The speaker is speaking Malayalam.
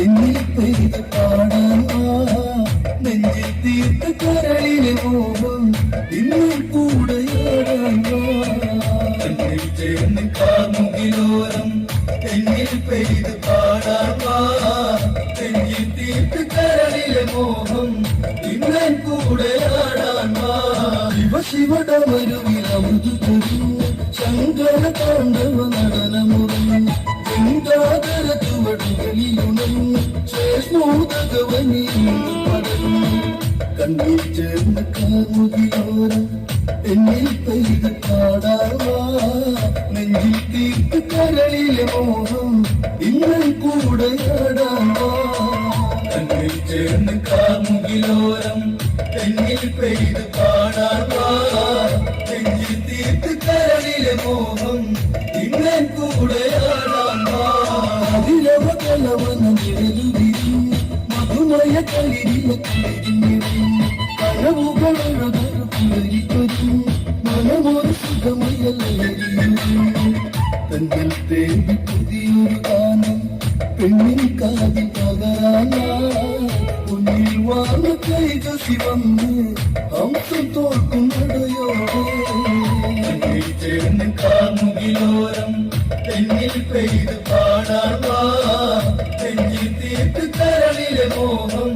എന്നിൽ പെയ്ത് പാടാൻ നെഞ്ചിൽ തീർത്ത കരളിലെ മോഹം ഇന്നും കൂടെയാടാൻ എന്നിൽ ചേർന്ന് കാമുകിലോരം എന്നിൽ പെയ്ത് പാടാൻ നെഞ്ചിൽ തീർത്ത കരളിലെ മോഹം ഇന്നും കൂടെയാടാൻ ശിവടമരുവിലമൃതു പൊരിഞ്ഞ് ശങ്കര താണ്ഡവ നടനമുറഞ്ഞ് ഗംഗാധര ചുവടുകളിലുണർന്ന് ശ്വേഷ്മോദകവനിന്ന് പടർന്ന് കണ്ണിൽ ചേർന്ന് കാമുകിലോരം എന്നിൽ പെയ്ത് പാടാവാ നെഞ്ചിൽ തീർത്ത് കരളിലെ മോഹം ഇന്നും കൂടെയാടാവാ കണ്ണിൽ ചേർന്ന് കാമുകിലോരം എന്നിൽ പെയ്ത് പാടാവാ നെഞ്ചിൽ തീർത്ത് കരളിലെ മോഹം ഇന്നും കൂടെയാടാവാ അതിരവകലവന നിഴലുവിരിഞ്ഞ് മധുമയ കളിരിയ കുളിരിഞ്ഞിരിഞ്ഞ് കനവുകളൊഴുതൊരു പുലരിക്കൊരിഞ്ഞ് മനമൊരു സുഖമയ ലഹരിയൊരിഞ്ഞ് തന്നിൽ തേടി പുതിയൊരു ഗാനം പെണ്ണിൻ കാതിൽ പകരാനാ മുന്നിൽ വാങ്ങ കൈകസി വന്ന് ഹംസം തോൽക്കും നടയോടെ ചേർന്ന് കാമുകിലോരം തെന്നിൽ പെയ്ത് പാടാവാ നെഞ്ചിൽ തീർത്ത് കരളിലെ മോഹം